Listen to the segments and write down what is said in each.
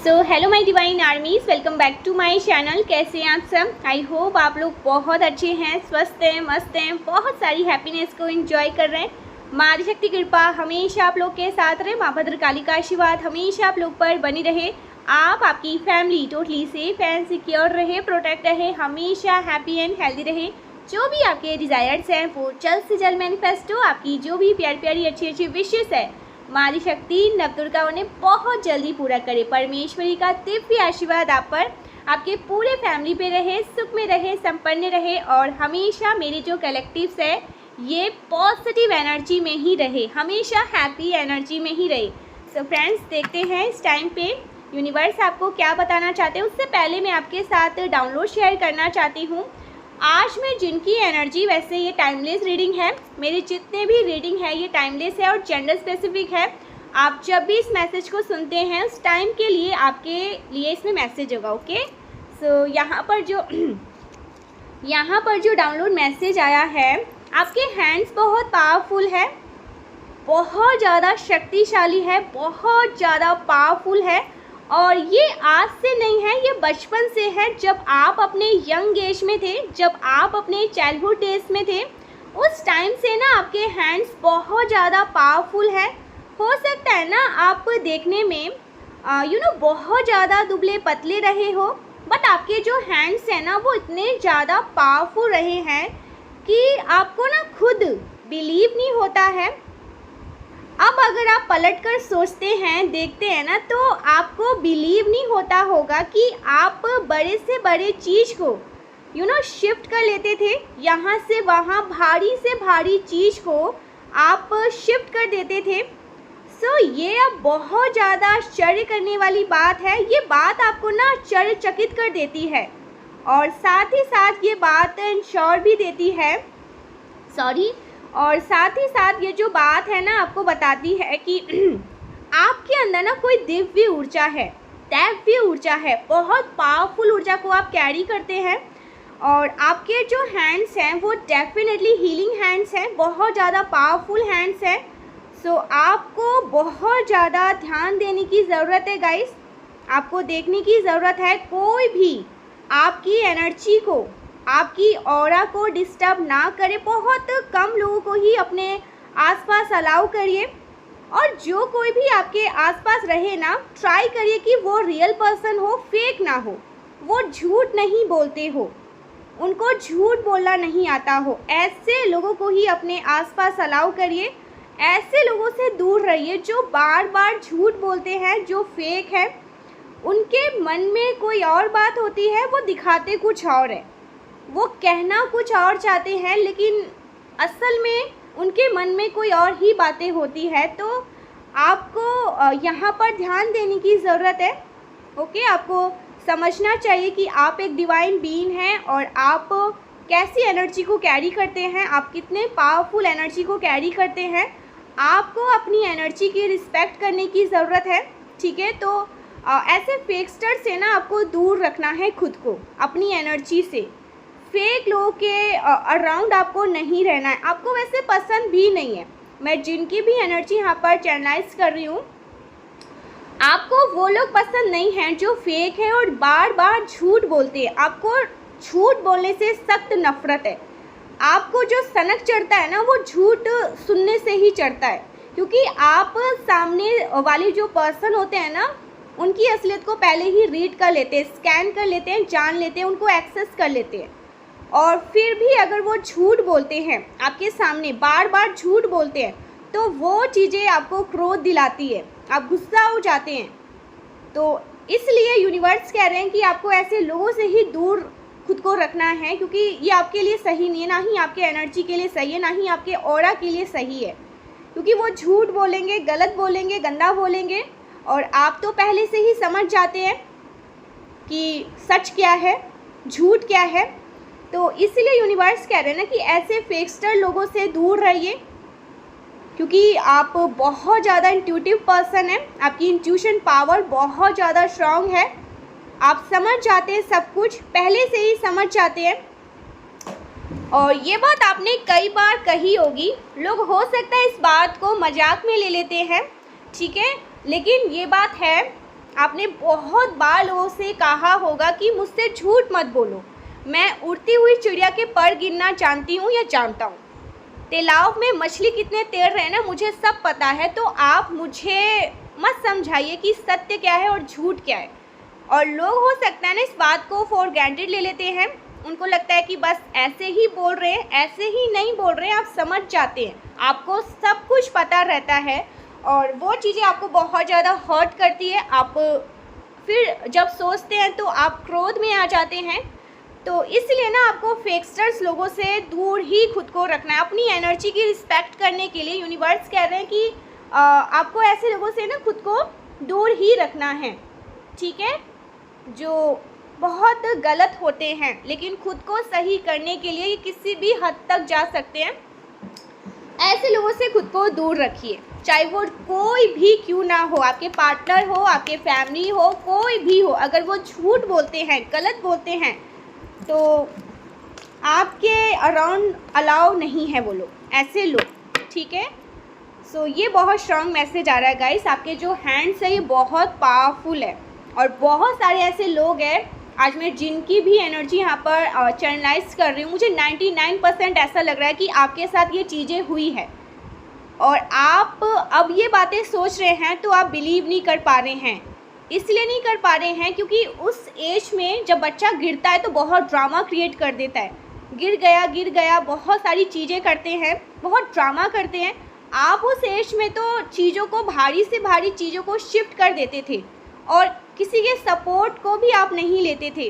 So hello my divine armies, welcome back to my channel. कैसे हैं आप सब? आई होप आप लोग बहुत अच्छे हैं, स्वस्थ हैं, मस्त हैं, बहुत सारी हैप्पीनेस को एंजॉय कर रहे हैं। माँ आदिशक्ति कृपा हमेशा आप लोग के साथ रहे, माँ भद्रकाली का आशीर्वाद हमेशा आप लोग पर बनी रहे। आप आपकी family totally safe and secure रहे, प्रोटेक्ट रहे, हमेशा हैप्पी एंड हेल्दी रहे। जो भी आपके डिज़ायर्स हैं वो जल्द से जल्द मैनिफेस्ट हो। आपकी जो भी प्यारी प्यारी अच्छी अच्छी विशेस है माँ आदिशक्ति नवदुर्गा उन्हें बहुत जल्दी पूरा करे। परमेश्वरी का दिव्य आशीर्वाद आप पर, आपके पूरे फैमिली पे रहे, सुख में रहे, संपन्न रहे और हमेशा मेरे जो कलेक्टिव्स है ये पॉजिटिव एनर्जी में ही रहे, हमेशा हैप्पी एनर्जी में ही रहे। सो फ्रेंड्स, देखते हैं इस टाइम पे यूनिवर्स आपको क्या बताना चाहते हैं। उससे पहले मैं आपके साथ डाउनलोड शेयर करना चाहती हूँ। आज मैं जिनकी एनर्जी, वैसे ये टाइमलेस रीडिंग है, मेरे जितने भी रीडिंग है ये टाइमलेस है और जेंडर स्पेसिफिक है। आप जब भी इस मैसेज को सुनते हैं उस टाइम के लिए आपके लिए इसमें मैसेज होगा। ओके, सो यहाँ पर जो डाउनलोड मैसेज आया है, आपके हैंड्स बहुत पावरफुल है, बहुत ज़्यादा शक्तिशाली है, बहुत ज़्यादा पावरफुल है। और ये आज से नहीं है, ये बचपन से है। जब आप अपने यंग एज में थे, जब आप अपने चाइल्डहुड डेज में थे, उस टाइम से ना आपके हैंड्स बहुत ज़्यादा पावरफुल है। हो सकता है ना आप देखने में बहुत ज़्यादा दुबले पतले रहे हो, बट आपके जो हैंड्स हैं ना वो इतने ज़्यादा पावरफुल रहे हैं कि आपको ना खुद बिलीव नहीं होता है। अब अगर आप पलटकर सोचते हैं, देखते हैं ना, तो आपको बिलीव नहीं होता होगा कि आप बड़े से बड़े चीज़ को शिफ्ट कर लेते थे, यहाँ से वहाँ भारी से भारी चीज़ को आप शिफ्ट कर देते थे। सो ये अब बहुत ज़्यादा आश्चर्य करने वाली बात है। ये बात आपको ना आश्चर्यचकित कर देती है और साथ ही साथ ये बात इंश्योर भी देती है, और साथ ही साथ ये जो बात है ना आपको बताती है कि आपके अंदर ना कोई दिव्य ऊर्जा है, दैव्य ऊर्जा है, बहुत पावरफुल ऊर्जा को आप कैरी करते हैं। और आपके जो हैंड्स हैं वो डेफिनेटली हीलिंग हैंड्स हैं, बहुत ज़्यादा पावरफुल हैंड्स हैं। सो आपको बहुत ज़्यादा ध्यान देने की ज़रूरत है गाइस, आपको देखने की ज़रूरत है। कोई भी आपकी एनर्जी को, आपकी ऑरा को डिस्टर्ब ना करे। बहुत कम लोगों को ही अपने आसपास अलाउ करिए, और जो कोई भी आपके आसपास रहे ना, ट्राई करिए कि वो रियल पर्सन हो, फेक ना हो, वो झूठ नहीं बोलते हो, उनको झूठ बोलना नहीं आता हो। ऐसे लोगों को ही अपने आसपास अलाउ करिए। ऐसे लोगों से दूर रहिए जो बार बार झूठ बोलते हैं, जो फेक है। उनके मन में कोई और बात होती है, वो दिखाते कुछ और है, वो कहना कुछ और चाहते हैं, लेकिन असल में उनके मन में कोई और ही बातें होती है। तो आपको यहाँ पर ध्यान देने की ज़रूरत है। ओके, आपको समझना चाहिए कि आप एक डिवाइन बीइंग हैं और आप कैसी एनर्जी को कैरी करते हैं, आप कितने पावरफुल एनर्जी को कैरी करते हैं। आपको अपनी एनर्जी की रिस्पेक्ट करने की ज़रूरत है, ठीक है? तो ऐसे फेकस्टर से ना आपको दूर रखना है खुद को, अपनी एनर्जी से। फेक लोगों के अराउंड आपको नहीं रहना है, आपको वैसे पसंद भी नहीं है। मैं जिनकी भी एनर्जी यहाँ पर चैनलाइज कर रही हूँ, आपको वो लोग पसंद नहीं हैं जो फेक है और बार बार झूठ बोलते हैं। आपको झूठ बोलने से सख्त नफरत है। आपको जो सनक चढ़ता है ना वो झूठ सुनने से ही चढ़ता है, क्योंकि आप सामने वाले जो पर्सन होते हैं ना उनकी असलियत को पहले ही रीड कर लेते हैं, स्कैन कर लेते हैं, जान लेते हैं, उनको एक्सेस कर लेते हैं। और फिर भी अगर वो झूठ बोलते हैं आपके सामने, बार बार झूठ बोलते हैं, तो वो चीज़ें आपको क्रोध दिलाती है, आप गुस्सा हो जाते हैं। तो इसलिए यूनिवर्स कह रहे हैं कि आपको ऐसे लोगों से ही दूर खुद को रखना है, क्योंकि ये आपके लिए सही नहीं है, ना ही आपके एनर्जी के लिए सही है, ना ही आपके ऑरा के लिए सही है। क्योंकि वो झूठ बोलेंगे, गलत बोलेंगे, गंदा बोलेंगे, और आप तो पहले से ही समझ जाते हैं कि सच क्या है, झूठ क्या है। तो इसलिए यूनिवर्स कह रहे हैं ना कि ऐसे फेकस्टर लोगों से दूर रहिए, क्योंकि आप बहुत ज़्यादा इंट्यूटिव पर्सन हैं, आपकी इंट्यूशन पावर बहुत ज़्यादा स्ट्रांग है। आप समझ जाते हैं, सब कुछ पहले से ही समझ जाते हैं। और ये बात आपने कई बार कही होगी, लोग हो सकता है इस बात को मजाक में ले लेते हैं, ठीक है, लेकिन ये बात है आपने बहुत बार लोगों से कहा होगा कि मुझसे झूठ मत बोलो, मैं उड़ती हुई चिड़िया के पर गिनना जानती हूँ या जानता हूँ। तालाब में मछली कितने तैर रहे हैं ना, मुझे सब पता है। तो आप मुझे मत समझाइए कि सत्य क्या है और झूठ क्या है। और लोग हो सकता है ना इस बात को फॉर ग्रांटेड ले लेते हैं, उनको लगता है कि बस ऐसे ही बोल रहे हैं, ऐसे ही नहीं बोल रहे हैं। आप समझ जाते हैं, आपको सब कुछ पता रहता है और वो चीज़ें आपको बहुत ज़्यादा हर्ट करती है। आप फिर जब सोचते हैं तो आप क्रोध में आ जाते हैं। तो इसलिए ना आपको फेकस्टर्स लोगों से दूर ही खुद को रखना है। अपनी एनर्जी की रिस्पेक्ट करने के लिए यूनिवर्स कह रहे हैं कि आपको ऐसे लोगों से ना खुद को दूर ही रखना है, ठीक है, जो बहुत गलत होते हैं लेकिन खुद को सही करने के लिए किसी भी हद तक जा सकते हैं। ऐसे लोगों से खुद को दूर रखिए, चाहे वो कोई भी क्यों ना हो, आपके पार्टनर हो, आपके फैमिली हो, कोई भी हो। अगर वो झूठ बोलते हैं, गलत बोलते हैं, तो आपके अराउंड अलाउ नहीं है वो लोग, ऐसे लोग, ठीक है। सो ये बहुत स्ट्रॉन्ग मैसेज आ रहा है गाइस। आपके जो हैंड्स है ये बहुत पावरफुल है और बहुत सारे ऐसे लोग हैं, आज मैं जिनकी भी एनर्जी यहाँ पर चैनलाइज कर रही हूँ, मुझे 99% ऐसा लग रहा है कि आपके साथ ये चीज़ें हुई है और आप अब ये बातें सोच रहे हैं तो आप बिलीव नहीं कर पा रहे हैं। इसलिए नहीं कर पा रहे हैं क्योंकि उस एज में जब बच्चा गिरता है तो बहुत ड्रामा क्रिएट कर देता है, गिर गया, बहुत सारी चीज़ें करते हैं, बहुत ड्रामा करते हैं। आप उस एज में तो चीज़ों को, भारी से भारी चीज़ों को शिफ्ट कर देते थे और किसी के सपोर्ट को भी आप नहीं लेते थे,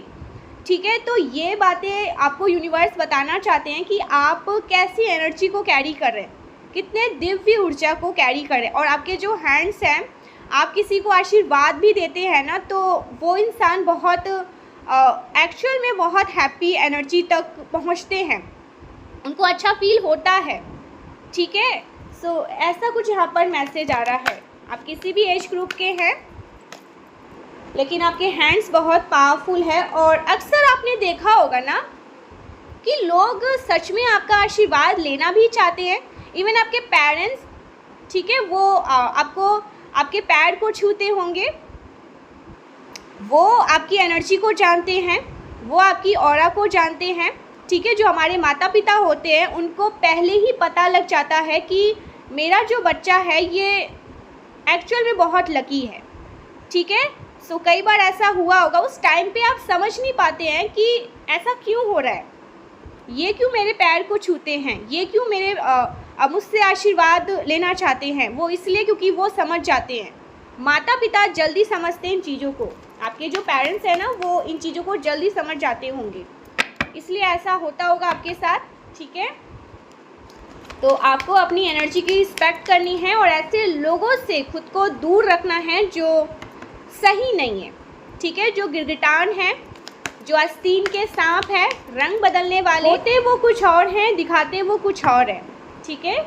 ठीक है। तो ये बातें आपको यूनिवर्स बताना चाहते हैं कि आप कैसी एनर्जी को कैरी कर रहे हैं, कितने दिव्य ऊर्जा को कैरी कर रहे हैं। और आपके जो हैंड्स हैं, आप किसी को आशीर्वाद भी देते हैं ना, तो वो इंसान बहुत एक्चुअल में बहुत हैप्पी एनर्जी तक पहुंचते हैं, उनको अच्छा फील होता है, ठीक है। सो ऐसा कुछ यहाँ पर मैसेज आ रहा है। आप किसी भी एज ग्रुप के हैं लेकिन आपके हैंड्स बहुत पावरफुल है। और अक्सर आपने देखा होगा ना कि लोग सच में आपका आशीर्वाद लेना भी चाहते हैं। इवन आपके पेरेंट्स, ठीक है, वो आपको, आपके पैर को छूते होंगे, वो आपकी एनर्जी को जानते हैं, वो आपकी ऑरा को जानते हैं, ठीक है। जो हमारे माता पिता होते हैं उनको पहले ही पता लग जाता है कि मेरा जो बच्चा है ये एक्चुअल में बहुत लकी है, ठीक है। सो कई बार ऐसा हुआ होगा, उस टाइम पे आप समझ नहीं पाते हैं कि ऐसा क्यों हो रहा है, ये क्यों मेरे पैर को छूते हैं, ये क्यों मेरे मुझसे आशीर्वाद लेना चाहते हैं। वो इसलिए क्योंकि वो समझ जाते हैं, माता पिता जल्दी समझते हैं इन चीज़ों को। आपके जो पेरेंट्स हैं ना, वो इन चीज़ों को जल्दी समझ जाते होंगे, इसलिए ऐसा होता होगा आपके साथ, ठीक है। तो आपको अपनी एनर्जी की रिस्पेक्ट करनी है और ऐसे लोगों से खुद को दूर रखना है जो सही नहीं है, ठीक है, जो गिरगिटान है, जो आस्तीन के सांप है, रंग बदलने वाले, होते वो कुछ और हैं, दिखाते वो कुछ और है, ठीक है।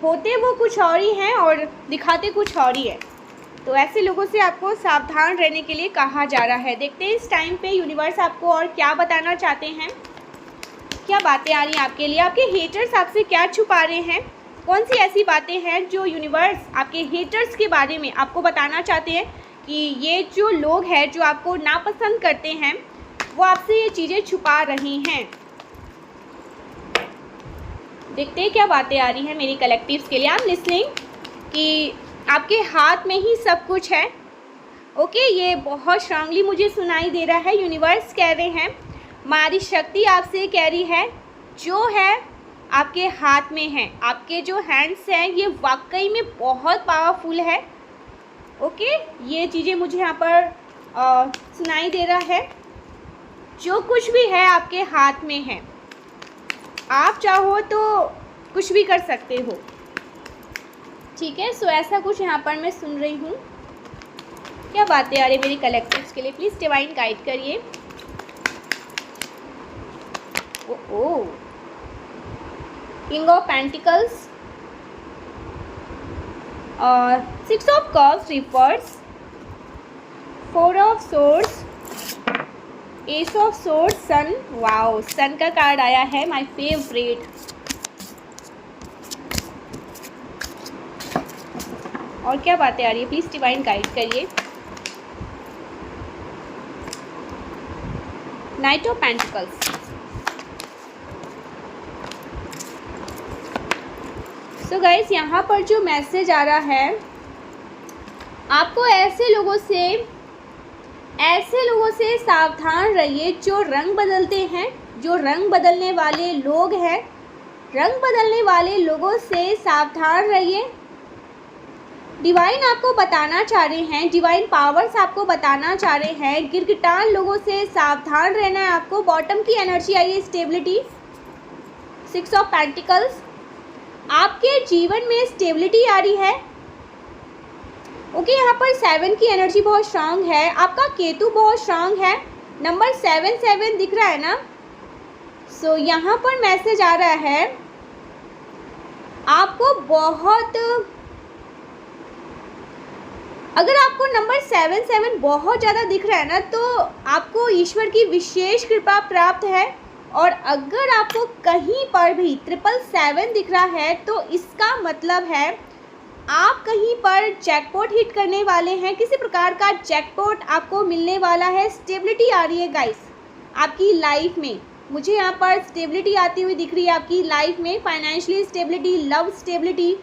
होते वो कुछ और ही हैं और दिखाते कुछ और ही है। तो ऐसे लोगों से आपको सावधान रहने के लिए कहा जा रहा है। देखते हैं इस टाइम पे यूनिवर्स आपको और क्या बताना चाहते हैं, क्या बातें आ रही हैं आपके लिए। आपके हेटर्स आपसे क्या छुपा रहे हैं, कौन सी ऐसी बातें हैं जो यूनिवर्स आपके हेटर्स के बारे में आपको बताना चाहते हैं कि ये जो लोग हैं जो आपको नापसंद करते हैं वो आपसे ये चीज़ें छुपा रही हैं। देखते हैं क्या बातें आ रही हैं मेरी कलेक्टिव्स के लिए। आई एम लिसनिंग कि आपके हाथ में ही सब कुछ है, ओके। ये बहुत स्ट्रांगली मुझे सुनाई दे रहा है। यूनिवर्स कह रहे हैं, हमारी शक्ति आपसे कह रही है, जो है आपके हाथ में है। आपके जो हैंड्स हैं ये वाकई में बहुत पावरफुल है, ओके। ये चीज़ें मुझे यहाँ पर सुनाई दे रहा है। जो कुछ भी है आपके हाथ में है, आप चाहो तो कुछ भी कर सकते हो, ठीक है। सो ऐसा कुछ यहाँ पर मैं सुन रही हूँ। क्या बातें आ रही मेरी कलेक्टिव्स के लिए, प्लीज़ डिवाइन गाइड करिए। ओह, किंग ऑफ पेंटिकल्स और 6 of cups reverse, 4 of swords, ace of swords, sun. Wow, sun का कार्ड आया है, माय फेवरेट। और क्या बातें आ रही है, प्लीज़ डिवाइन गाइड करिए। Night of pentacles. So guys, यहाँ पर जो मैसेज आ रहा है, आपको ऐसे लोगों से सावधान रहिए जो रंग बदलते हैं, जो रंग बदलने वाले लोग हैं। रंग बदलने वाले लोगों से सावधान रहिए। डिवाइन आपको बताना चाह रहे हैं, डिवाइन पावर्स आपको बताना चाह रहे हैं, गिरगिटान लोगों से सावधान रहना है आपको। बॉटम की एनर्जी आई है स्टेबिलिटी, 6 ऑफ पेंटिकल्स। आपके जीवन में स्टेबिलिटी आ रही है। ओके, यहाँ पर 7 की एनर्जी बहुत स्ट्रांग है। आपका केतु बहुत स्ट्रांग है। नंबर 7 दिख रहा है ना। सो यहाँ पर मैसेज आ रहा है, आपको बहुत, अगर आपको नंबर 7 बहुत ज़्यादा दिख रहा है ना, तो आपको ईश्वर की विशेष कृपा प्राप्त है। और अगर आपको कहीं पर भी 777 दिख रहा है, तो इसका मतलब है आप कहीं पर जैकपॉट हिट करने वाले हैं। किसी प्रकार का जैकपॉट आपको मिलने वाला है। स्टेबिलिटी आ रही है गाइस आपकी लाइफ में। मुझे यहाँ पर स्टेबिलिटी आती हुई दिख रही है आपकी लाइफ में। Financially stability, love stability,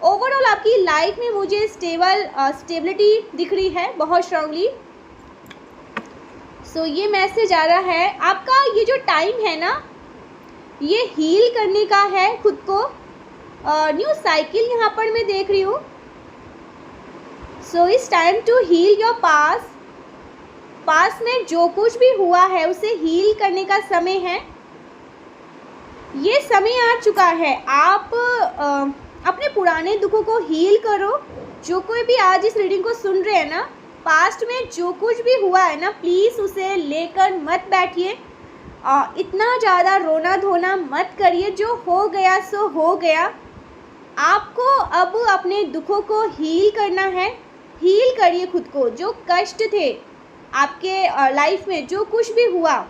overall आपकी लाइफ में मुझे स्टेबिलिटी दिख रही है बहुत स्ट्रांगली। सो ये मैसेज आ रहा है, आपका ये जो टाइम है ना, ये हील करने का है खुद को। न्यू साइकिल यहाँ पर मैं देख रही हूँ। So it's time to heal your past में जो कुछ भी हुआ है उसे हील करने का समय है। ये समय आ चुका है। आप अपने पुराने दुखों को हील करो। जो कोई भी आज इस रीडिंग को सुन रहे हैं ना, पास्ट में जो कुछ भी हुआ है ना, प्लीज़ उसे लेकर मत बैठिए। इतना ज़्यादा रोना धोना मत करिए। जो हो गया सो हो गया। आपको अब अपने दुखों को हील करना है। हील करिए खुद को। जो कष्ट थे आपके लाइफ में, जो कुछ भी हुआ,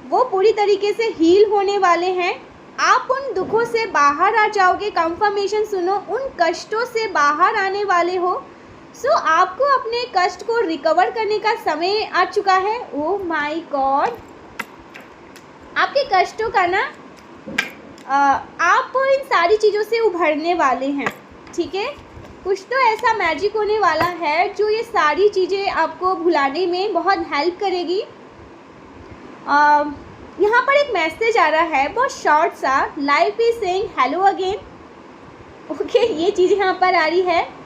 वो पूरी तरीके से हील होने वाले हैं। आप उन दुखों से बाहर आ जाओगे। कंफर्मेशन सुनो, उन कष्टों से बाहर आने वाले हो। सो आपको अपने कष्ट को रिकवर करने का समय आ चुका है। ओह माय गॉड, आपके कष्टों का ना आप इन सारी चीज़ों से उभरने वाले हैं। ठीक है, कुछ तो ऐसा मैजिक होने वाला है जो ये सारी चीज़ें आपको भुलाने में बहुत हेल्प करेगी। यहाँ पर एक मैसेज आ रहा है बहुत शॉर्ट सा, life is saying hello again. Okay, ये चीज़ यहाँ पर आ रही है।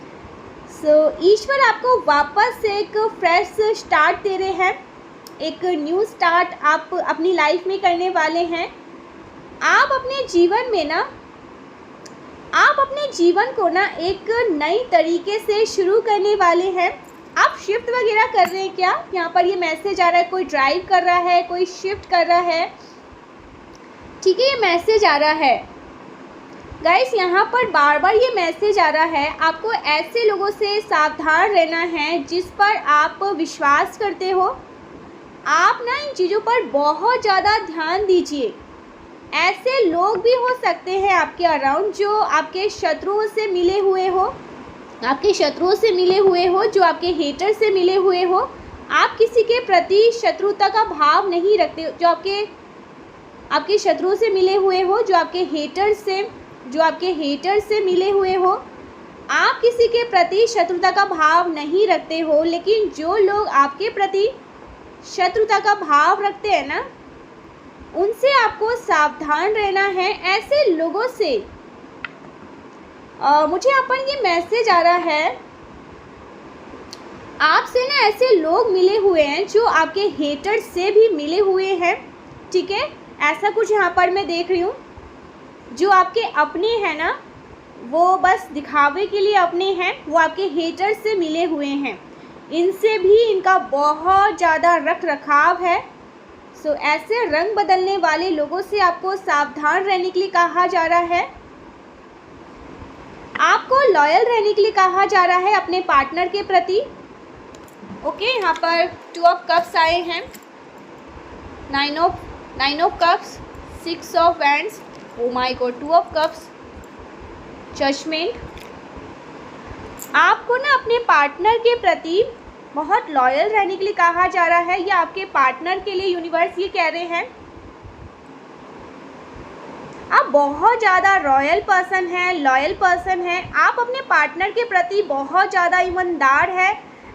सो ईश्वर आपको वापस से एक फ्रेश स्टार्ट दे रहे हैं। एक न्यू स्टार्ट आप अपनी लाइफ में करने वाले हैं। आप अपने जीवन को ना एक नई तरीके से शुरू करने वाले हैं। आप शिफ्ट वगैरह कर रहे हैं क्या? यहाँ पर ये मैसेज आ रहा है, कोई ड्राइव कर रहा है, कोई शिफ्ट कर रहा है। ठीक है, ये मैसेज आ रहा है गाइस। यहाँ पर बार बार ये मैसेज आ रहा है, आपको ऐसे लोगों से सावधान रहना है जिस पर आप विश्वास करते हो। आप ना इन चीज़ों पर बहुत ज़्यादा ध्यान दीजिए। ऐसे लोग भी हो सकते हैं आपके अराउंड जो आपके शत्रुओं से मिले हुए हो, जो आपके हेटर से मिले हुए हो। आप किसी के प्रति शत्रुता का भाव नहीं रखते। जो आपके शत्रुओं से मिले हुए हो, जो आपके हेटर से मिले हुए हो, आप किसी के प्रति शत्रुता का भाव नहीं रखते हो। लेकिन जो लोग आपके प्रति शत्रुता का भाव रखते हैं ना, उनसे आपको सावधान रहना है। ऐसे लोगों से मुझे यहाँ पर ये मैसेज आ रहा है, आपसे ना ऐसे लोग मिले हुए हैं जो आपके हेटर से भी मिले हुए हैं। ठीक है, ऐसा कुछ यहाँ पर मैं देख रही हूँ। जो आपके अपने हैं ना, वो बस दिखावे के लिए अपने हैं, वो आपके हेटर से मिले हुए हैं। इनसे भी इनका बहुत ज़्यादा रख रखाव है। सो ऐसे रंग बदलने वाले लोगों से आपको सावधान रहने के लिए कहा जा रहा है। आपको लॉयल रहने के लिए कहा जा रहा है अपने पार्टनर के प्रति। ओके, यहाँ पर 2 ऑफ कप्स आए हैं, 9 of cups, 6 of wands, oh my god, 2 of cups, judgement. आपको ना अपने पार्टनर के प्रति बहुत लॉयल रहने के लिए कहा जा रहा है, या आपके पार्टनर के लिए यूनिवर्स ये कह रहे हैं। आप बहुत ज़्यादा रॉयल पर्सन हैं, लॉयल पर्सन हैं। आप अपने पार्टनर के प्रति बहुत ज़्यादा ईमानदार है,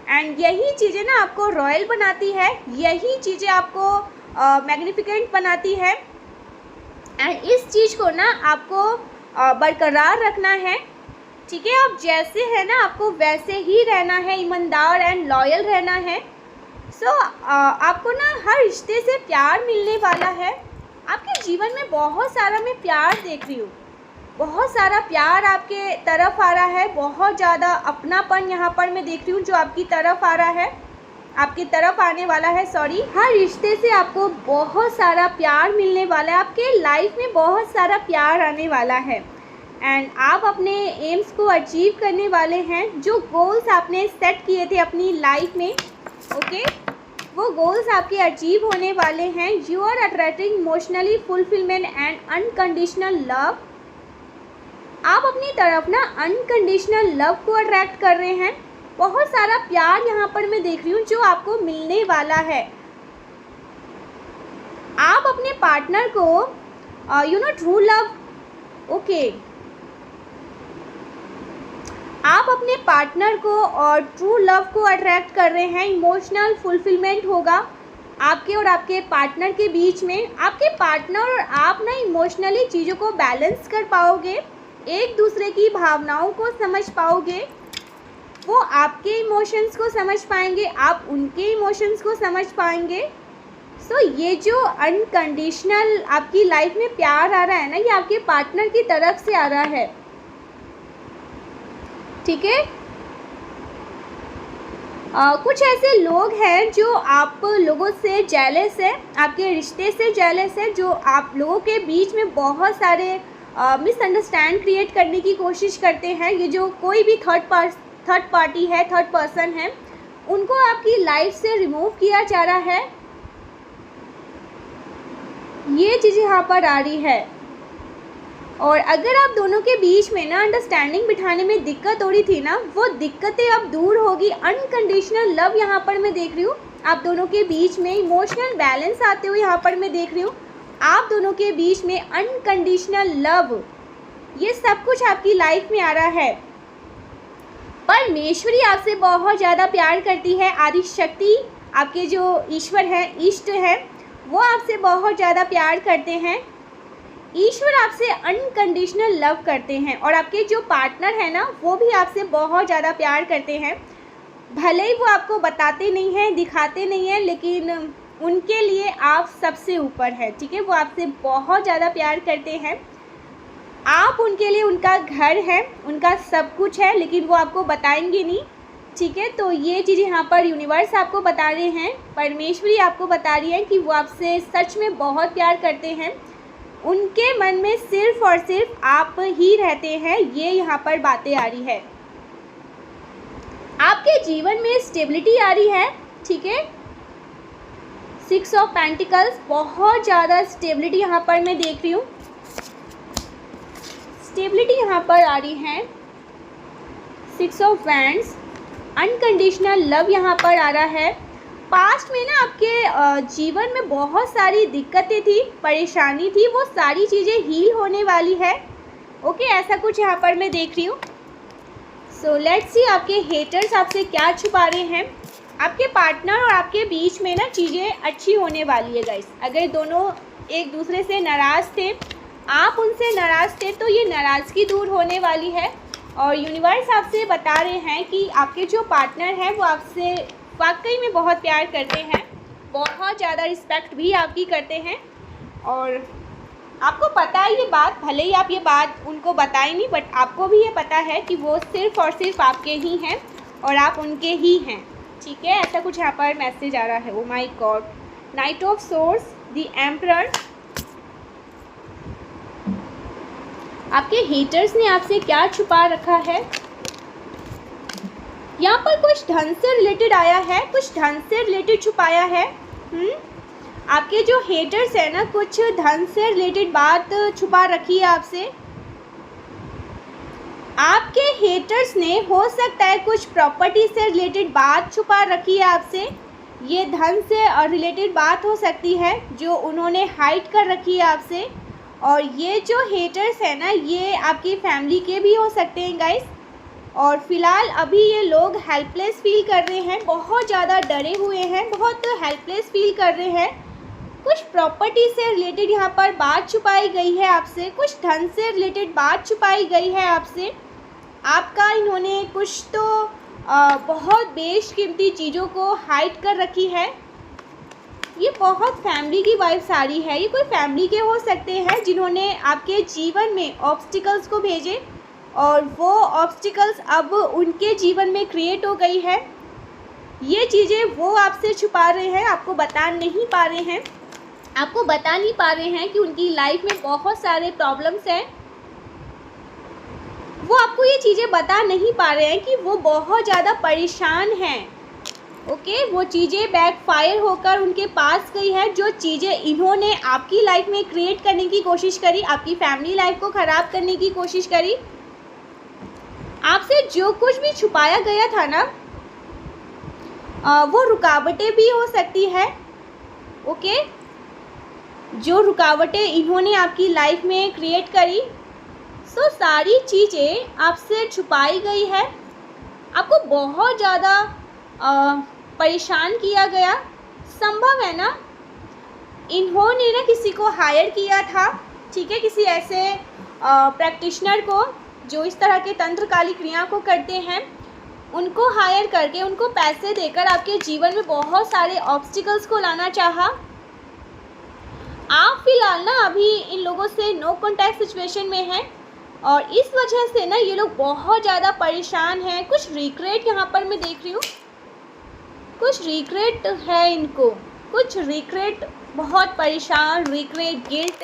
एंड यही चीज़ें ना आपको रॉयल बनाती है, यही चीज़ें आपको मैग्निफिकेंट बनाती है। एंड इस चीज़ को ना आपको बरकरार रखना है, ठीक है। आप जैसे हैं ना आपको वैसे ही रहना है, ईमानदार एंड लॉयल रहना है। सो आपको ना हर रिश्ते से प्यार मिलने वाला है। आपके जीवन में बहुत सारा मैं प्यार देख रही हूँ, बहुत सारा प्यार आपके तरफ आ रहा है, बहुत ज़्यादा अपनापन यहाँ पर मैं देख रही हूँ जो आपकी तरफ आ रहा है, आपकी तरफ आने वाला है। सॉरी, हर रिश्ते से आपको बहुत सारा प्यार मिलने वाला है, आपके लाइफ में बहुत सारा प्यार आने वाला है। एंड आप अपने एम्स को अचीव करने वाले हैं, जो गोल्स आपने सेट किए थे अपनी लाइफ में, ओके, वो गोल्स आपके अचीव होने वाले हैं। You are attracting emotionally fulfilment and unconditional love. आप अपनी तरफ ना अनकंडीशनल लव को अट्रैक्ट कर रहे हैं। बहुत सारा प्यार यहाँ पर मैं देख रही हूँ जो आपको मिलने वाला है। आप अपने पार्टनर को ट्रू लव, ओके, आप अपने पार्टनर को और ट्रू लव को अट्रैक्ट कर रहे हैं। इमोशनल फुलफिलमेंट होगा आपके और आपके पार्टनर के बीच में। आपके पार्टनर और आप ना इमोशनली चीज़ों को बैलेंस कर पाओगे, एक दूसरे की भावनाओं को समझ पाओगे, वो आपके इमोशंस को समझ पाएंगे, आप उनके इमोशंस को समझ पाएंगे। सो ये जो अनकंडीशनल आपकी लाइफ में प्यार आ रहा है ना, ये आपके पार्टनर की तरफ से आ रहा है, ठीक है। कुछ ऐसे लोग हैं जो आप लोगों से जेलस है, आपके रिश्ते से जेलस है, जो आप लोगों के बीच में बहुत सारे मिसअंडरस्टैंड क्रिएट करने की कोशिश करते हैं। ये जो कोई भी थर्ड पार्टी है, थर्ड पर्सन है, उनको आपकी लाइफ से रिमूव किया जा रहा है। ये चीज़ यहाँ पर आ रही है। और अगर आप दोनों के बीच में ना अंडरस्टैंडिंग बिठाने में दिक्कत हो रही थी ना, वो दिक्कतें अब दूर होगी। अनकंडीशनल लव यहाँ पर मैं देख रही हूँ आप दोनों के बीच में, इमोशनल बैलेंस आते हुए यहाँ पर मैं देख रही हूँ आप दोनों के बीच में अनकंडीशनल लव, ये सब कुछ आपकी लाइफ में आ रहा है। परमेश्वरी आपसे बहुत ज़्यादा प्यार करती है। आदि शक्ति, आपके जो ईश्वर हैं, इष्ट है, वो आपसे बहुत ज़्यादा प्यार करते हैं। ईश्वर आपसे अनकंडीशनल लव करते हैं। और आपके जो पार्टनर हैं ना, वो भी आपसे बहुत ज़्यादा प्यार करते हैं। भले ही वो आपको बताते नहीं हैं, दिखाते नहीं हैं, लेकिन उनके लिए आप सबसे ऊपर हैं, ठीक है। वो आपसे बहुत ज़्यादा प्यार करते हैं। आप उनके लिए उनका घर है, उनका सब कुछ है, लेकिन वो आपको बताएंगे नहीं, ठीक है। तो ये चीज़ यहाँ पर यूनिवर्स आपको बता रहे हैं, परमेश्वरी आपको बता रही है कि वो आपसे सच में बहुत प्यार करते हैं। उनके मन में सिर्फ और सिर्फ आप ही रहते हैं, ये यहाँ पर बातें आ रही है। आपके जीवन में स्टेबिलिटी आ रही है, ठीक है। 6 ऑफ पेंटिकल्स, बहुत ज़्यादा स्टेबिलिटी यहाँ पर मैं देख रही हूँ। स्टेबिलिटी यहाँ पर आ रही है। 6 ऑफ वैंड्स, अनकंडीशनल लव यहाँ पर आ रहा है। पास्ट में ना आपके जीवन में बहुत सारी दिक्कतें थी, परेशानी थी, वो सारी चीज़ें हील होने वाली है, ओके, ऐसा कुछ यहाँ पर मैं देख रही हूँ। सो लेट्स सी आपके हेटर्स आपसे क्या छुपा रहे हैं। आपके पार्टनर और आपके बीच में ना चीज़ें अच्छी होने वाली है गाइस। अगर दोनों एक दूसरे से नाराज़ थे, आप उनसे नाराज़ थे, तो ये नाराज़गी दूर होने वाली है। और यूनिवर्स आपसे बता रहे हैं कि आपके जो पार्टनर हैं वो आपसे वाकई में बहुत प्यार करते हैं, बहुत ज़्यादा रिस्पेक्ट भी आपकी करते हैं। और आपको पता है ये बात, भले ही आप ये बात उनको बताएं नहीं, बट आपको भी ये पता है कि वो सिर्फ़ और सिर्फ आपके ही हैं और आप उनके ही हैं, ठीक है। ऐसा कुछ यहाँ पर मैसेज आ रहा है। ओ my God, night of source, the emperor. आपके हेटर्स ने आपसे क्या छुपा रखा है। यहाँ पर कुछ धन से रिलेटेड आया है, कुछ धन से रिलेटेड छुपाया है। आपके जो हेटर्स है ना, कुछ धन से रिलेटेड बात छुपा रखी है आपसे। आपके हेटर्स ने हो सकता है कुछ प्रॉपर्टी से रिलेटेड बात छुपा रखी है आपसे। ये धन से रिलेटेड बात हो सकती है जो उन्होंने हाइड कर रखी है आपसे। और ये जो हेटर्स है ना, ये आपकी फैमिली के भी हो सकते हैं गाइस। और फिलहाल अभी ये लोग हेल्पलेस फील कर रहे हैं, बहुत ज़्यादा डरे हुए हैं, बहुत हेल्पलेस फील कर रहे हैं। कुछ प्रॉपर्टी से रिलेटेड यहाँ पर बात छुपाई गई है आपसे, कुछ धन से रिलेटेड बात छुपाई गई है आपसे। आपका इन्होंने कुछ तो बहुत बेशकीमती चीज़ों को हाइड कर रखी है। ये बहुत फैमिली की वाइब्स आ रही है। ये कोई फैमिली के हो सकते हैं जिन्होंने आपके जीवन में ऑब्स्टिकल्स को भेजे और वो ऑब्स्टिकल्स अब उनके जीवन में क्रिएट हो गई है। ये चीज़ें वो आपसे छुपा रहे हैं, आपको बता नहीं पा रहे हैं, आपको बता नहीं पा रहे हैं कि उनकी लाइफ में बहुत सारे प्रॉब्लम्स हैं। वो आपको ये चीज़ें बता नहीं पा रहे हैं कि वो बहुत ज़्यादा परेशान हैं। ओके, वो चीज़ें बैकफायर होकर उनके पास गई है। जो चीज़ें इन्होंने आपकी लाइफ में क्रिएट करने की कोशिश करी, आपकी फैमिली लाइफ को ख़राब करने की कोशिश करी, आपसे जो कुछ भी छुपाया गया था ना, वो रुकावटें भी हो सकती है। ओके, जो रुकावटें इन्होंने आपकी लाइफ में क्रिएट करी, सो सारी चीज़ें आपसे छुपाई गई है। आपको बहुत ज़्यादा परेशान किया गया। संभव है ना, इन्होंने ना किसी को हायर किया था, ठीक है, किसी ऐसे प्रैक्टिशनर को जो इस तरह के तंत्रकाली क्रिया को करते हैं, उनको हायर करके उनको पैसे देकर आपके जीवन में बहुत सारे ऑब्स्टिकल्स को लाना चाहा। आप फिलहाल ना अभी इन लोगों से नो कॉन्टैक्ट सिचुएशन में हैं और इस वजह से ना ये लोग बहुत ज़्यादा परेशान हैं। कुछ रिग्रेट यहाँ पर मैं देख रही हूँ, कुछ रिग्रेट है इनको, कुछ रिग्रेट, बहुत परेशान, रिग्रेट, गिल्ट।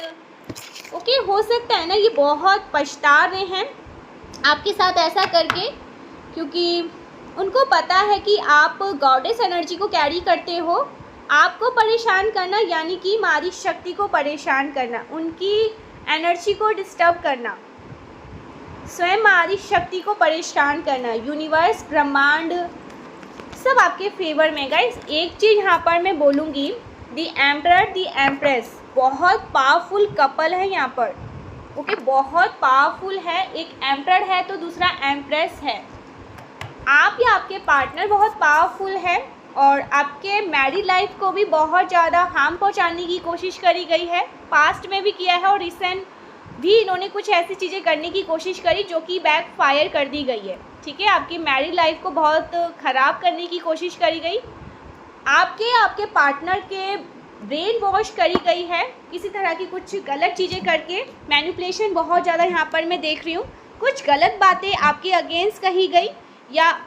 ओके, हो सकता है ना ये बहुत पछता रहे हैं आपके साथ ऐसा करके, क्योंकि उनको पता है कि आप गॉडेस एनर्जी को कैरी करते हो। आपको परेशान करना यानी कि मारी शक्ति को परेशान करना, उनकी एनर्जी को डिस्टर्ब करना, स्वयं मारी शक्ति को परेशान करना, यूनिवर्स, ब्रह्मांड सब आपके फेवर में। गाइस, एक चीज़ यहाँ पर मैं बोलूँगी, द एम्परर, द एम्प्रेस, बहुत पावरफुल कपल है यहाँ पर। ओके, बहुत पावरफुल है। एक एम्परर है तो दूसरा एम्प्रेस है। आप या आपके पार्टनर बहुत पावरफुल है और आपके मैरिड लाइफ को भी बहुत ज़्यादा हार्म पहुंचाने की कोशिश करी गई है। पास्ट में भी किया है और रिसेंट भी इन्होंने कुछ ऐसी चीज़ें करने की कोशिश करी जो कि बैक फायर कर दी गई है। ठीक है, आपकी मैरिड लाइफ को बहुत ख़राब करने की कोशिश करी गई। आपके पार्टनर के ब्रेन वॉश करी गई है किसी तरह की कुछ गलत चीज़ें करके। मैनिपुलेशन बहुत ज़्यादा यहाँ पर मैं देख रही हूँ। कुछ गलत बातें आपके अगेंस्ट कही गई या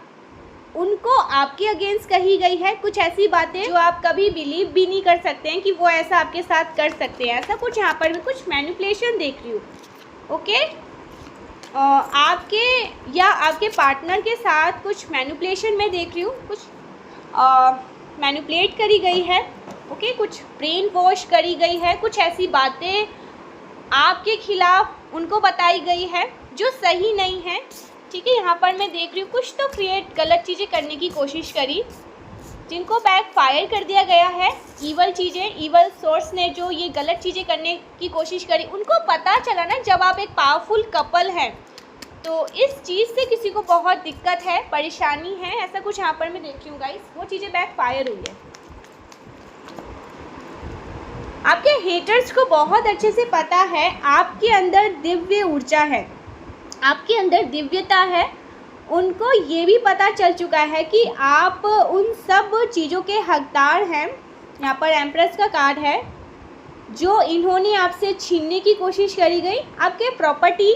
उनको आपके अगेंस्ट कही गई है। कुछ ऐसी बातें जो आप कभी बिलीव भी नहीं कर सकते हैं कि वो ऐसा आपके साथ कर सकते हैं। ऐसा कुछ यहाँ पर मैं कुछ मैनिपुलेशन देख रही हूँ। ओके, आपके या आपके पार्टनर के साथ कुछ मैनिपुलेशन मैं देख रही हूँ। कुछ मैनिपुलेट करी गई है। ओके, कुछ ब्रेन वॉश करी गई है। कुछ ऐसी बातें आपके खिलाफ उनको बताई गई है जो सही नहीं है। ठीक है, यहाँ पर मैं देख रही हूँ कुछ तो क्रिएट गलत चीज़ें करने की कोशिश करी जिनको बैक फायर कर दिया गया है। ईवल चीज़ें, ईवल सोर्स ने जो ये गलत चीज़ें करने की कोशिश करी, उनको पता चला ना जब आप एक पावरफुल कपल हैं तो इस चीज़ से किसी को बहुत दिक्कत है, परेशानी है। ऐसा कुछ यहाँ पर मैं देख रही हूँ गाइस, वो चीज़ें बैक फायर हुई है। आपके हेटर्स को बहुत अच्छे से पता है आपके अंदर दिव्य ऊर्जा है, आपके अंदर दिव्यता है। उनको ये भी पता चल चुका है कि आप उन सब चीज़ों के हकदार हैं। यहाँ पर एम्प्रेस का कार्ड है जो इन्होंने आपसे छीनने की कोशिश करी गई। आपके प्रॉपर्टी,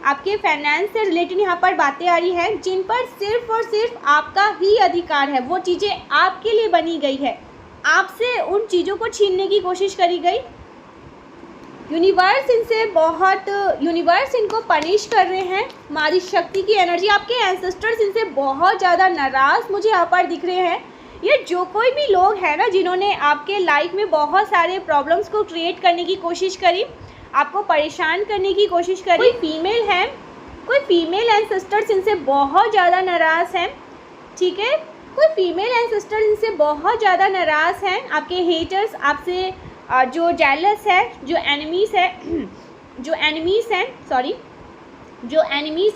आपके फाइनेंस से रिलेटेड यहाँ पर बातें आ रही हैं जिन पर सिर्फ और सिर्फ आपका ही अधिकार है। वो चीज़ें आपके लिए बनी गई है, आपसे उन चीज़ों को छीनने की कोशिश करी गई। यूनिवर्स इनको पनिश कर रहे हैं। मारी शक्ति की एनर्जी, आपके एंसेस्टर्स इनसे बहुत ज़्यादा नाराज़ मुझे यहाँ पर दिख रहे हैं। ये जो कोई भी लोग हैं ना जिन्होंने आपके लाइफ में बहुत सारे प्रॉब्लम्स को क्रिएट करने की कोशिश करी, आपको परेशान करने की कोशिश करी। फीमेल है कोई फीमेल एंसेस्टर्स इनसे बहुत ज़्यादा नाराज़ हैं, ठीक है। कोई फीमेल एंसेस्टर इनसे बहुत ज़्यादा नाराज़ हैं। आपके हेटर्स आपसे जो जेलस है, जो एनिमीज़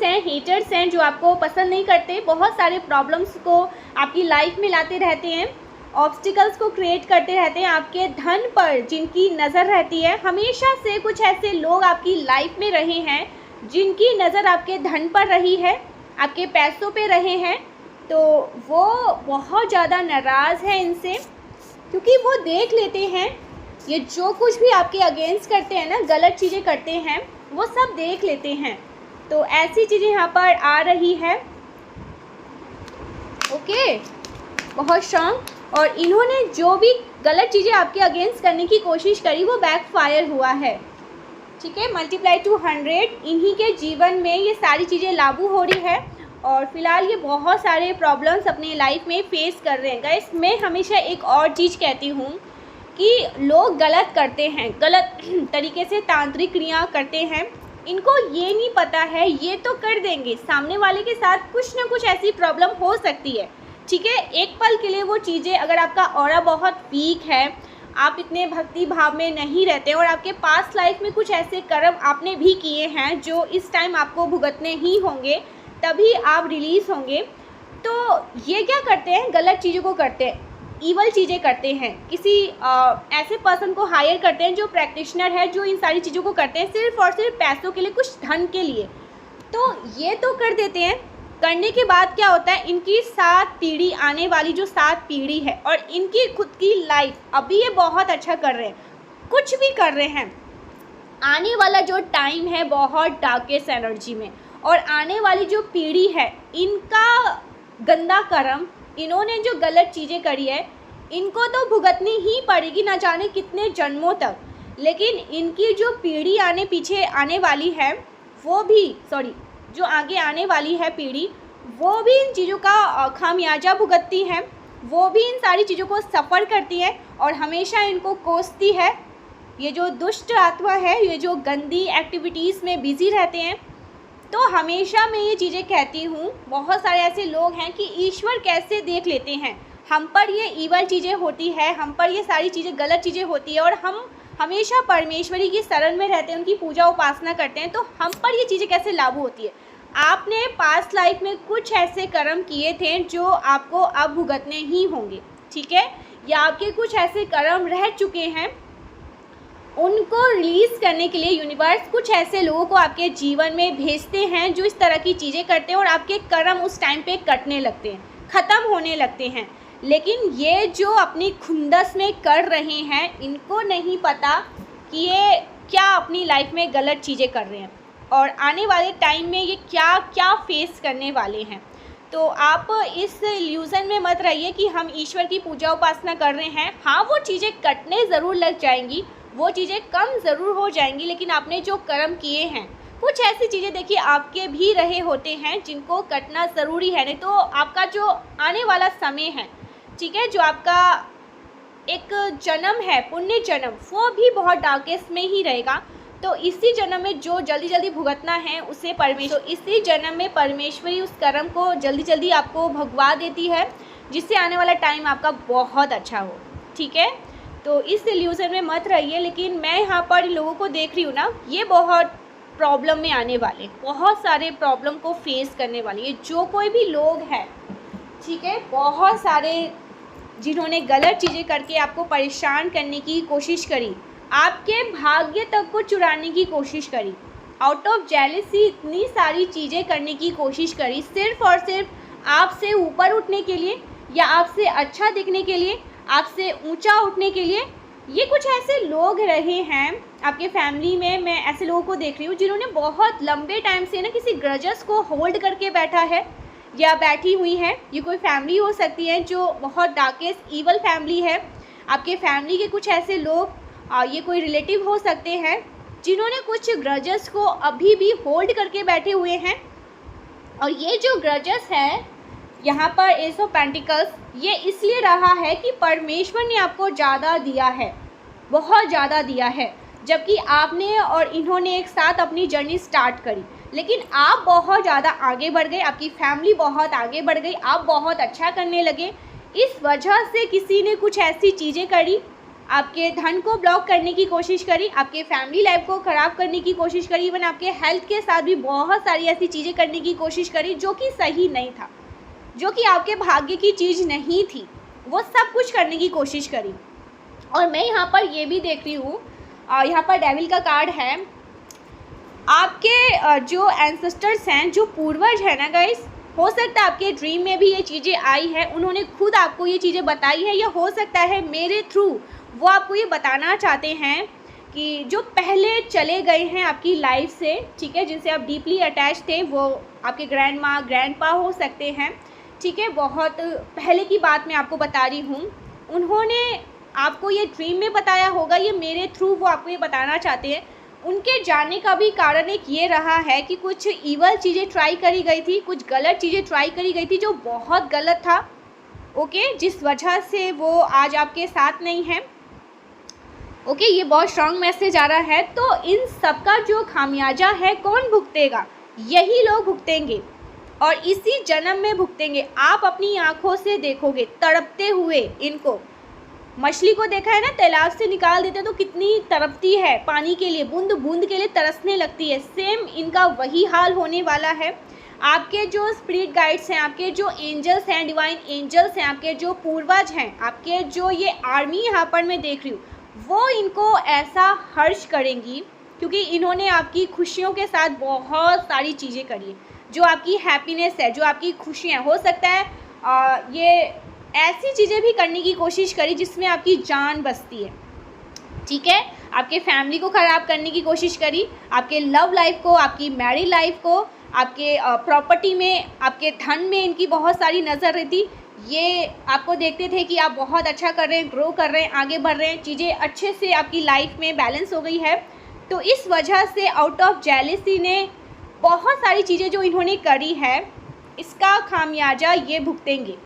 हैं, हेटर्स हैं, जो आपको पसंद नहीं करते, बहुत सारे प्रॉब्लम्स को आपकी लाइफ में लाते रहते हैं, ऑब्स्टिकल्स को क्रिएट करते रहते हैं। आपके धन पर जिनकी नज़र रहती है, हमेशा से कुछ ऐसे लोग आपकी लाइफ में रहे हैं जिनकी नज़र आपके धन पर रही है, आपके पैसों पे रहे हैं, तो वो बहुत ज़्यादा नाराज़ है इनसे, क्योंकि वो देख लेते हैं ये जो कुछ भी आपके अगेंस्ट करते हैं ना, गलत चीज़ें करते हैं, वो सब देख लेते हैं। तो ऐसी चीज़ें यहाँ पर आ रही है, ओके, बहुत स्ट्रांग। और इन्होंने जो भी गलत चीज़ें आपके अगेंस्ट करने की कोशिश करी वो बैकफायर हुआ है, ठीक है। मल्टीप्लाई टू 100 इन्हीं के जीवन में ये सारी चीज़ें लागू हो रही है और फिलहाल ये बहुत सारे प्रॉब्लम्स अपने लाइफ में फेस कर रहे हैं। गाइस, मैं हमेशा एक और चीज़ कहती हूँ कि लोग गलत करते हैं, गलत तरीके से तांत्रिक क्रिया करते हैं, इनको ये नहीं पता है ये तो कर देंगे, सामने वाले के साथ कुछ ना कुछ ऐसी प्रॉब्लम हो सकती है, ठीक है। एक पल के लिए वो चीज़ें, अगर आपका ऑरा बहुत वीक है, आप इतने भक्ति भाव में नहीं रहते और आपके पास लाइफ में कुछ ऐसे कर्म आपने भी किए हैं जो इस टाइम आपको भुगतने ही होंगे, तभी आप रिलीज़ होंगे, तो ये क्या करते हैं, गलत चीज़ों को करते हैं, ईवल चीज़ें करते हैं, किसी ऐसे पर्सन को हायर करते हैं जो प्रैक्टिशनर है, जो इन सारी चीज़ों को करते हैं सिर्फ़ और सिर्फ पैसों के लिए, कुछ धन के लिए। तो ये तो कर देते हैं, करने के बाद क्या होता है, इनकी 7 पीढ़ी, आने वाली जो 7 पीढ़ी है और इनकी खुद की लाइफ, अभी ये बहुत अच्छा कर रहे हैं, कुछ भी कर रहे हैं, आने वाला जो टाइम है बहुत डार्केस्ट एनर्जी में, और आने वाली जो पीढ़ी है, इनका गंदा कर्म, इन्होंने जो गलत चीज़ें करी है, इनको तो भुगतनी ही पड़ेगी, ना जाने कितने जन्मों तक। लेकिन इनकी जो पीढ़ी आने पीछे आने वाली है, वो भी, जो आगे आने वाली है पीढ़ी, वो भी इन चीज़ों का खामियाजा भुगतती है, वो भी इन सारी चीज़ों को सफ़र करती है और हमेशा इनको कोसती है। ये जो दुष्ट आत्मा है, ये जो गंदी एक्टिविटीज़ में बिज़ी रहते हैं, तो हमेशा मैं ये चीज़ें कहती हूँ, बहुत सारे ऐसे लोग हैं कि ईश्वर कैसे देख लेते हैं, हम पर ये ईवल चीज़ें होती है, हम पर ये सारी चीज़ें गलत चीज़ें होती है और हम हमेशा परमेश्वरी की शरण में रहते हैं, उनकी पूजा उपासना करते हैं, तो हम पर ये चीज़ें कैसे लागू होती है। आपने पास्ट लाइफ में कुछ ऐसे कर्म किए थे जो आपको अब भुगतने ही होंगे, ठीक है, या आपके कुछ ऐसे कर्म रह चुके हैं, उनको रिलीज़ करने के लिए यूनिवर्स कुछ ऐसे लोगों को आपके जीवन में भेजते हैं जो इस तरह की चीज़ें करते हैं और आपके कर्म उस टाइम पे कटने लगते हैं, ख़त्म होने लगते हैं। लेकिन ये जो अपनी खुंदस में कर रहे हैं, इनको नहीं पता कि ये क्या अपनी लाइफ में गलत चीज़ें कर रहे हैं और आने वाले टाइम में ये क्या क्या फेस करने वाले हैं। तो आप इस इल्यूज़न में मत रहिए कि हम ईश्वर की पूजा उपासना कर रहे हैं। हाँ, वो चीज़ें कटने ज़रूर लग जाएंगी, वो चीज़ें कम ज़रूर हो जाएंगी, लेकिन आपने जो कर्म किए हैं, कुछ ऐसी चीज़ें देखिए आपके भी रहे होते हैं जिनको कटना ज़रूरी है, नहीं तो आपका जो आने वाला समय है, ठीक है, जो आपका एक जन्म है, पुण्य जन्म, वो भी बहुत डार्केस्ट में ही रहेगा। तो इसी जन्म में जो जल्दी जल्दी भुगतना है उसे परमेश्वर, तो इसी जन्म में परमेश्वरी उस कर्म को जल्दी जल्दी आपको भगवा देती है, जिससे आने वाला टाइम आपका बहुत अच्छा हो, ठीक है। तो इस इल्यूज़न में मत रहिए। लेकिन मैं यहाँ पर लोगों को देख रही हूँ ना, ये बहुत प्रॉब्लम में आने वाले, बहुत सारे प्रॉब्लम को फेस करने वाले, ये जो कोई भी लोग हैं, ठीक है, बहुत सारे जिन्होंने गलत चीज़ें करके आपको परेशान करने की कोशिश करी, आपके भाग्य तक को चुराने की कोशिश करी, आउट ऑफ जेलसी इतनी सारी चीज़ें करने की कोशिश करी, सिर्फ़ और सिर्फ आपसे ऊपर उठने के लिए या आपसे अच्छा दिखने के लिए, आपसे ऊंचा उठने के लिए। ये कुछ ऐसे लोग रहे हैं आपके फैमिली में, मैं ऐसे लोगों को देख रही हूँ जिन्होंने बहुत लंबे टाइम से ना किसी ग्रजस को होल्ड करके बैठा है या बैठी हुई है। ये कोई फैमिली हो सकती है जो बहुत डार्केस्ट ईवल फैमिली है, आपके फैमिली के कुछ ऐसे लोग, ये कोई रिलेटिव हो सकते हैं जिन्होंने कुछ ग्रजस को अभी भी होल्ड करके बैठे हुए हैं। और ये जो ग्रजस है यहाँ पर एस ऑफ पेंटिकल्स, ये इसलिए रहा है कि परमेश्वर ने आपको ज़्यादा दिया है, बहुत ज़्यादा दिया है, जबकि आपने और इन्होंने एक साथ अपनी जर्नी स्टार्ट करी। लेकिन आप बहुत ज़्यादा आगे बढ़ गए, आपकी फैमिली बहुत आगे बढ़ गई, आप बहुत अच्छा करने लगे। इस वजह से किसी ने कुछ ऐसी चीज़ें करी, आपके धन को ब्लॉक करने की कोशिश करी, आपके फैमिली लाइफ को ख़राब करने की कोशिश करी, इवन आपके हेल्थ के साथ भी बहुत सारी ऐसी चीज़ें करने की कोशिश करी जो कि सही नहीं था, जो कि आपके भाग्य की चीज़ नहीं थी। वो सब कुछ करने की कोशिश करी। और मैं यहाँ पर ये भी देख रही हूँ, यहाँ पर डेविल का कार्ड है। आपके जो एंसेस्टर्स हैं, जो पूर्वज हैं ना गाइस, हो सकता है आपके ड्रीम में भी ये चीज़ें आई है, उन्होंने खुद आपको ये चीज़ें बताई है, या हो सकता है मेरे थ्रू वो आपको ये बताना चाहते हैं कि जो पहले चले गए हैं आपकी लाइफ से, ठीक है, जिनसे आप डीपली अटैच थे, वो आपके ग्रैंड माँ ग्रैंड पा हो सकते हैं, ठीक है, बहुत पहले की बात मैं आपको बता रही हूँ। उन्होंने आपको ये ड्रीम में बताया होगा, ये मेरे थ्रू वो आपको ये बताना चाहते हैं। उनके जाने का भी कारण एक ये रहा है कि कुछ ईवल चीज़ें ट्राई करी गई थी, कुछ गलत चीज़ें ट्राई करी गई थी जो बहुत गलत था, ओके, जिस वजह से वो आज आपके साथ नहीं है। ओके, ये बहुत स्ट्रॉन्ग मैसेज आ रहा है। तो इन सब का जो खामियाजा है कौन भुगतेगा? यही लोग भुगतेंगे, और इसी जन्म में भुगतेंगे। आप अपनी आंखों से देखोगे तड़पते हुए इनको। मछली को देखा है ना, तालाब से निकाल देते तो कितनी तड़पती है पानी के लिए, बूंद बूंद के लिए तरसने लगती है। सेम इनका वही हाल होने वाला है। आपके जो स्पिरिट गाइड्स हैं, आपके जो एंजल्स हैं, डिवाइन एंजल्स हैं, आपके जो पूर्वज हैं, आपके जो ये आर्मी यहाँ पर मैं देख रही हूँ, वो इनको ऐसा हर्ष करेंगी, क्योंकि इन्होंने आपकी खुशियों के साथ बहुत सारी चीज़ें करी है। जो आपकी हैप्पीनेस है, जो आपकी खुशियाँ, हो सकता है ये ऐसी चीज़ें भी करने की कोशिश करी जिसमें आपकी जान बसती है, ठीक है। आपके फैमिली को ख़राब करने की कोशिश करी, आपके लव लाइफ को, आपकी मैरिड लाइफ को, आपके प्रॉपर्टी में, आपके धन में इनकी बहुत सारी नज़र रहती। ये आपको देखते थे कि आप बहुत अच्छा कर रहे हैं, ग्रो कर रहे हैं, आगे बढ़ रहे हैं, चीज़ें अच्छे से आपकी लाइफ में बैलेंस हो गई है। तो इस वजह से आउट ऑफ जेलेसी ने बहुत सारी चीज़ें जो इन्होंने करी है, इसका खामियाजा ये भुगतेंगे।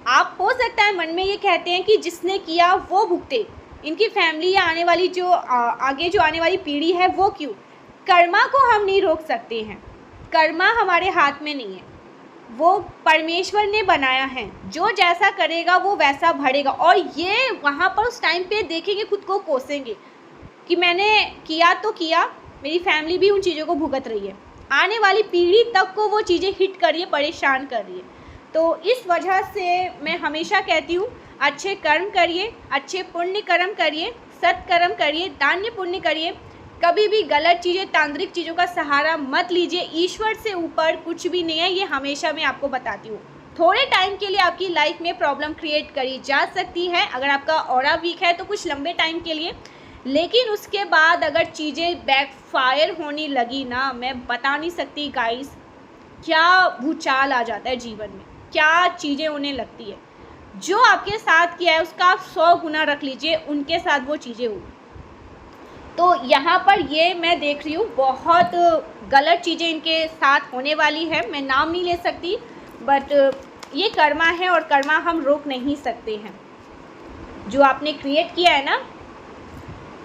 आप हो सकता है मन में ये कहते हैं कि जिसने किया वो भुगते, इनकी फैमिली या आने वाली जो आगे जो आने वाली पीढ़ी है वो क्यों। कर्मा को हम नहीं रोक सकते हैं, कर्मा हमारे हाथ में नहीं है, वो परमेश्वर ने बनाया है। जो जैसा करेगा वो वैसा भरेगा। और ये वहाँ पर उस टाइम पे देखेंगे, खुद को कोसेंगे कि मैंने किया तो किया, मेरी फैमिली भी उन चीज़ों को भुगत रही है, आने वाली पीढ़ी तक को वो चीज़ें हिट कर रही है, परेशान कर रही है। तो इस वजह से मैं हमेशा कहती हूँ, अच्छे कर्म करिए, अच्छे पुण्य कर्म करिए, सत्कर्म करिए, दान्य पुण्य करिए। कभी भी गलत चीज़ें, तांत्रिक चीज़ों का सहारा मत लीजिए। ईश्वर से ऊपर कुछ भी नहीं है, ये हमेशा मैं आपको बताती हूँ। थोड़े टाइम के लिए आपकी लाइफ में प्रॉब्लम क्रिएट करी जा सकती है, अगर आपका ऑरा वीक है तो कुछ लंबे टाइम के लिए, लेकिन उसके बाद अगर चीज़ें बैकफायर होने लगी ना, मैं बता नहीं सकती गाइस, क्या भूचाल आ जाता है जीवन में, क्या चीज़ें होने लगती है। जो आपके साथ किया है उसका आप 100 गुना रख लीजिए, उनके साथ वो चीज़ें हुई। तो यहाँ पर ये मैं देख रही हूँ बहुत गलत चीज़ें इनके साथ होने वाली है। मैं नाम नहीं ले सकती, बट ये कर्मा है और कर्मा हम रोक नहीं सकते हैं। जो आपने क्रिएट किया है ना,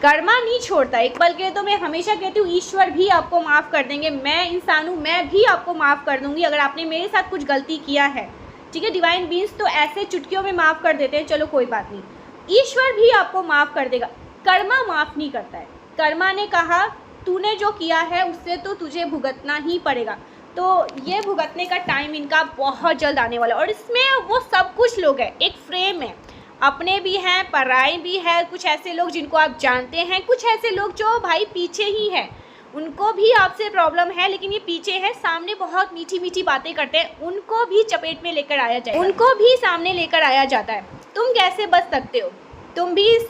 कर्मा नहीं छोड़ता। एक पल के तो मैं हमेशा कहती हूँ ईश्वर भी आपको माफ़ कर देंगे। मैं इंसान हूँ, मैं भी आपको माफ़ कर दूँगी अगर आपने मेरे साथ कुछ गलती किया है, ठीक है। डिवाइन बीइंग्स तो ऐसे चुटकियों में माफ़ कर देते हैं, चलो कोई बात नहीं। ईश्वर भी आपको माफ़ कर देगा, कर्मा माफ़ नहीं करता है। कर्मा ने कहा तूने जो किया है उससे तो तुझे भुगतना ही पड़ेगा। तो ये भुगतने का टाइम इनका बहुत जल्द आने वाला है। और इसमें वो सब कुछ लोग हैं, एक फ्रेम है, अपने भी हैं, पराए भी है, कुछ ऐसे लोग जिनको आप जानते हैं, कुछ ऐसे लोग जो भाई पीछे ही हैं, उनको भी आपसे प्रॉब्लम है लेकिन ये पीछे है, सामने बहुत मीठी मीठी बातें करते हैं, उनको भी चपेट में लेकर आया जाए, उनको भी सामने लेकर आया जाता है। तुम कैसे बच सकते हो? तुम भी इस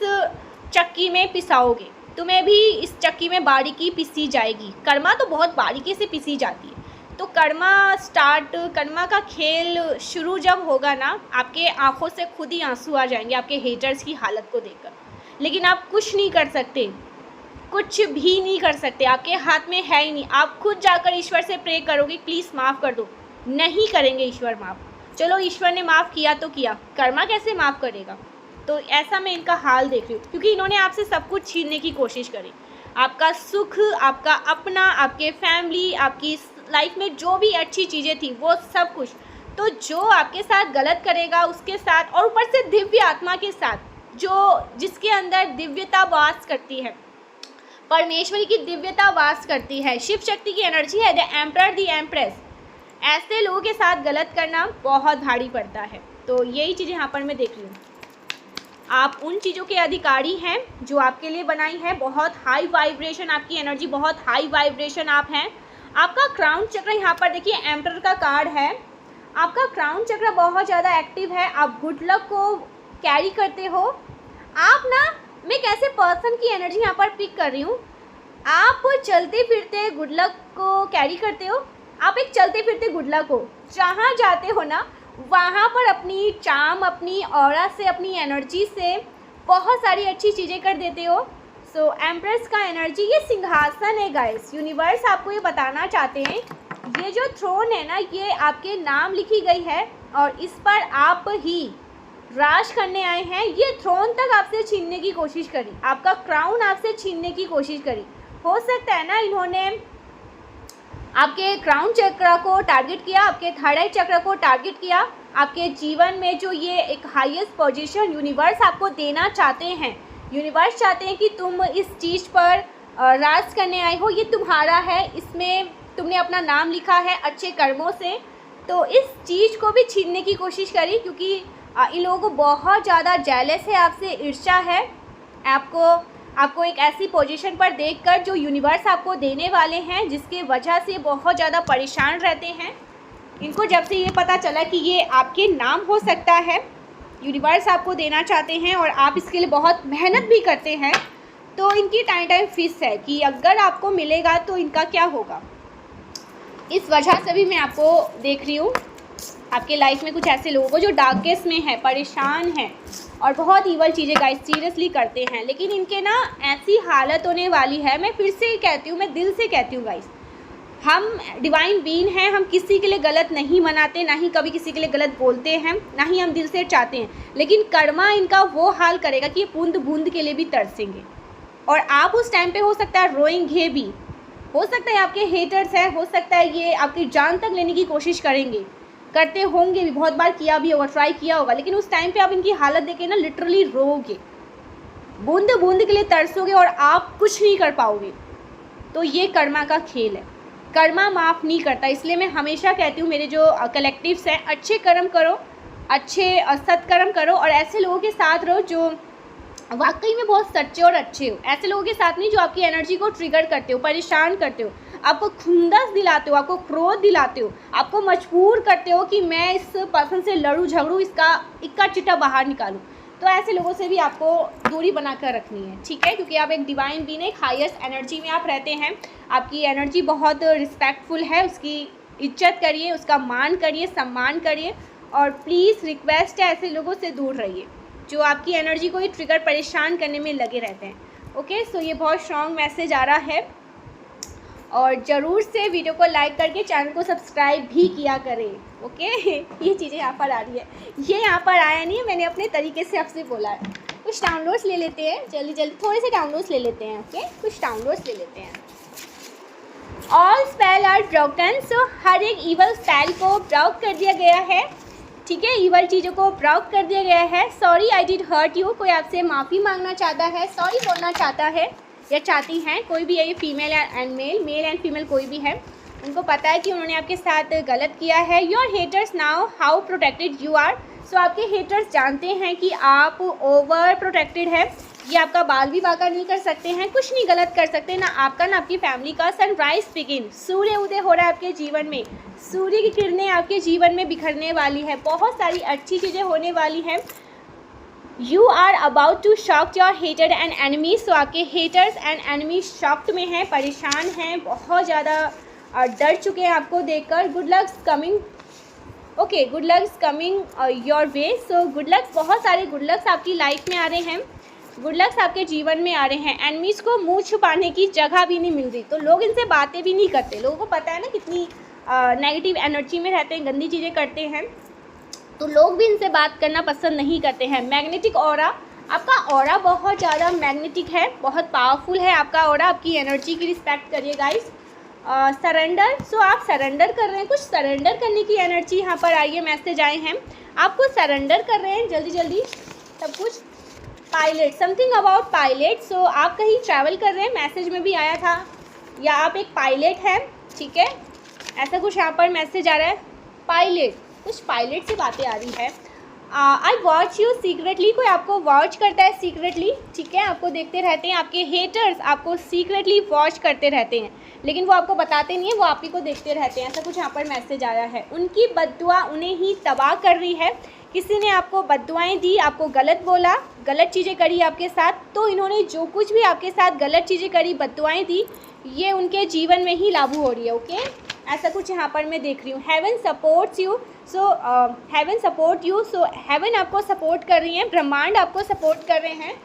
चक्की में पिसाओगे, तुम्हें भी इस चक्की में बारीकी पिसी जाएगी। कर्मा तो बहुत बारीकी से पिसी जाती है। तो कर्मा का खेल शुरू जब होगा ना, आपके आंखों से खुद ही आंसू आ जाएंगे आपके हेटर्स की हालत को देखकर। लेकिन आप कुछ नहीं कर सकते, कुछ भी नहीं कर सकते, आपके हाथ में है ही नहीं। आप खुद जाकर ईश्वर से प्रे करोगे प्लीज़ माफ़ कर दो, नहीं करेंगे ईश्वर माफ़। चलो ईश्वर ने माफ़ किया तो किया, कर्मा कैसे माफ़ करेगा? तो ऐसा मैं इनका हाल देख रही हूँ, क्योंकि इन्होंने आपसे सब कुछ छीनने की कोशिश करी। आपका सुख, आपका अपना, आपके फैमिली, आपकी लाइफ में जो भी अच्छी चीज़ें थी वो सब कुछ, तो जो आपके साथ गलत करेगा उसके साथ, और ऊपर से दिव्य आत्मा के साथ, जो जिसके अंदर दिव्यता वास करती है, परमेश्वरी की दिव्यता वास करती है, शिव शक्ति की एनर्जी है, द एम्परर द एम्प्रेस, ऐसे लोगों के साथ गलत करना बहुत भारी पड़ता है। तो यही चीज़ यहाँ पर मैं देख रही हूँ। आप उन चीज़ों के अधिकारी हैं जो आपके लिए बनाई है, बहुत हाई वाइब्रेशन आपकी एनर्जी, बहुत हाई वाइब्रेशन आप हैं। आपका क्राउन चक्र यहाँ पर देखिए एम्परर का कार्ड है, आपका क्राउन चक्र बहुत ज़्यादा एक्टिव है, आप गुड लक को कैरी करते हो। आप ना, मैं एक ऐसे पर्सन की एनर्जी यहाँ पर पिक कर रही हूँ, आप चलते फिरते गुड लक को कैरी करते हो। आप एक चलते फिरते गुड लक हो, जहाँ जाते हो ना वहाँ पर अपनी चार्म, अपनी ऑरा से, अपनी एनर्जी से बहुत सारी अच्छी चीज़ें कर देते हो। सो एम्प्रेस का एनर्जी, ये सिंहासन है गाइस। यूनिवर्स आपको ये बताना चाहते हैं, ये जो थ्रोन है ना, ये आपके नाम लिखी गई है और इस पर आप ही राज करने आए हैं। ये थ्रोन तक आपसे छीनने की कोशिश करी, आपका क्राउन आपसे छीनने की कोशिश करी। हो सकता है ना इन्होंने आपके क्राउन चक्र को टारगेट किया, आपके थर्ड आई चक्र को टारगेट किया। आपके जीवन में जो ये एक हाईएस्ट पोजीशन यूनिवर्स आपको देना चाहते हैं, यूनिवर्स चाहते हैं कि तुम इस चीज़ पर राज करने आए हो, ये तुम्हारा है, इसमें तुमने अपना नाम लिखा है अच्छे कर्मों से। तो इस चीज़ को भी छीनने की कोशिश करी, क्योंकि इन लोगों को बहुत ज़्यादा जेलस है आपसे, ईर्ष्या है आपको एक ऐसी पोजीशन पर देखकर जो यूनिवर्स आपको देने वाले हैं, जिसके वजह से बहुत ज़्यादा परेशान रहते हैं। इनको जब से ये पता चला कि ये आपके नाम हो सकता है, यूनिवर्स आपको देना चाहते हैं और आप इसके लिए बहुत मेहनत भी करते हैं, तो इनकी टाइम फिक्स है कि अगर आपको मिलेगा तो इनका क्या होगा। इस वजह से भी मैं आपको देख रही हूँ, आपके लाइफ में कुछ ऐसे लोगों को जो डार्केस्ट में है, परेशान हैं और बहुत ईवल चीज़ें गाइस सीरियसली करते हैं, लेकिन इनके ना ऐसी हालत होने वाली है। मैं फिर से कहती हूँ, मैं दिल से कहती हूँ गाइस, हम डिवाइन बीइंग हैं, हम किसी के लिए गलत नहीं मनाते, ना ही कभी किसी के लिए गलत बोलते हैं, ना ही हम दिल से चाहते हैं, लेकिन कर्मा इनका वो हाल करेगा कि ये बूंद बूंद के लिए भी तरसेंगे। और आप उस टाइम पे हो सकता है रोएंगे भी, हो सकता है आपके हेटर्स हैं, हो सकता है ये आपकी जान तक लेने की कोशिश करेंगे, करते होंगे भी, बहुत बार किया भी होगा, ट्राई किया होगा, लेकिन उस टाइम पे आप इनकी हालत देखे ना लिटरली रोओगे, बूंद बूंद के लिए तरसोगे और आप कुछ नहीं कर पाओगे। तो ये कर्मा का खेल है, कर्मा माफ़ नहीं करता। इसलिए मैं हमेशा कहती हूँ, मेरे जो कलेक्टिव्स हैं, अच्छे कर्म करो, अच्छे सत्कर्म करो और ऐसे लोगों के साथ रहो जो वाकई में बहुत सच्चे और अच्छे हो। ऐसे लोगों के साथ नहीं जो आपकी एनर्जी को ट्रिगर करते हो, परेशान करते हो, आपको खुंदस दिलाते हो, आपको क्रोध दिलाते हो, आपको मजबूर करते हो कि मैं इस पर्सन से लड़ूँ झगड़ूँ, इसका इक्का चिट्टा बाहर निकालूँ। तो ऐसे लोगों से भी आपको दूरी बना कर रखनी है, ठीक है, क्योंकि आप एक डिवाइन बीइंग, एक हाईएस्ट एनर्जी में आप रहते हैं। आपकी एनर्जी बहुत रिस्पेक्टफुल है, उसकी इज्जत करिए, उसका मान करिए, सम्मान करिए और प्लीज़ रिक्वेस्ट है ऐसे लोगों से दूर रहिए जो आपकी एनर्जी को ही ट्रिगर, परेशान करने में लगे रहते हैं। ओके, सो ये बहुत स्ट्रॉन्ग मैसेज आ रहा है और ज़रूर से वीडियो को लाइक करके चैनल को सब्सक्राइब भी किया करें। ओके, ये चीज़ें यहाँ पर आ रही है, ये यहाँ पर आया नहीं है, मैंने अपने तरीके से आपसे बोला है। कुछ डाउनलोड्स ले लेते हैं, जल्दी जल्दी थोड़े से डाउनलोड्स ले लेते हैं। ओके, कुछ डाउनलोड्स ले लेते हैं। ऑल स्पेल आर ब्रोकन, सो हर एक ईवल स्पेल को ब्लॉक कर दिया गया है, ठीक है, ईवल चीज़ों को ब्लॉक कर दिया गया है। Sorry I did hurt you, कोई आपसे माफ़ी मांगना चाहता है, सॉरी बोलना चाहता है या चाहती हैं, कोई भी है, ये female and male and female कोई भी है, उनको पता है कि उन्होंने आपके साथ गलत किया है। Your haters now how protected you are, so आपके हेटर्स जानते हैं कि आप ओवर प्रोटेक्टेड है, ये आपका बाल भी बाका नहीं कर सकते हैं, कुछ नहीं गलत कर सकते, ना आपका ना आपकी फैमिली का। सनराइज बिगिन, सूर्य उदय हो रहा है आपके जीवन में, सूर्य की किरणें आपके जीवन में बिखरने वाली है, बहुत सारी अच्छी चीज़ें होने वाली हैं। You are about to shock your hater and enemy, so आपके हेटर्स एंड एनिमी शॉक्ड में हैं, परेशान हैं, बहुत ज़्यादा डर चुके हैं आपको देखकर। Good lux coming, okay, good lux coming your way, so good lux, बहुत सारे गुड लक्स आपकी लाइफ में आ रहे हैं, गुड लक्स आपके जीवन में आ रहे हैं। एनिमीज़ को मुंह छुपाने की जगह भी नहीं मिल रही, तो लोग इनसे बातें भी नहीं करते, लोगों को पता है ना कितनी नेगेटिव एनर्जी में रहते हैं, गंदी चीज़ें करते हैं, तो लोग भी इनसे बात करना पसंद नहीं करते हैं। मैग्नेटिक ऑरा, आपका ऑरा बहुत ज़्यादा मैग्नेटिक है, बहुत पावरफुल है आपका ऑरा, आपकी एनर्जी की रिस्पेक्ट करिए गाइस। सरेंडर। सो आप सरेंडर कर रहे हैं, कुछ सरेंडर करने की एनर्जी यहाँ पर आई है, मैसेज आए हैं, आपको सरेंडर कर रहे हैं जल्दी जल्दी सब कुछ। Pilot, something about pilot. So आप कहीं ट्रैवल कर रहे हैं, मैसेज में भी आया था, या आप एक पायलट हैं, ठीक है, ऐसा कुछ यहाँ पर मैसेज आ रहा है। पायलट, कुछ पायलट से बातें आ रही है। आई वॉच यू सीक्रेटली, कोई आपको वॉच करता है सीक्रेटली, ठीक है, आपको देखते रहते हैं, आपके हेटर्स आपको सीक्रेटली वॉच करते रहते हैं, लेकिन वो आपको बताते नहीं है, वो आप ही को देखते रहते हैं, ऐसा कुछ यहाँ पर मैसेज आया है। उनकी बद्दुआ उन्हें ही तबाह कर रही है, किसी ने आपको बद्दुआएं दी, आपको गलत बोला, गलत चीज़ें करी आपके साथ, तो इन्होंने जो कुछ भी आपके साथ गलत चीज़ें करी, बद्दुआएं दी, ये उनके जीवन में ही लागू हो रही है। ओके, ऐसा कुछ यहाँ पर मैं देख रही हूँ। Heaven supports you, so heaven support you, so heaven आपको सपोर्ट कर रही हैं, ब्रह्मांड आपको सपोर्ट कर रहे हैं,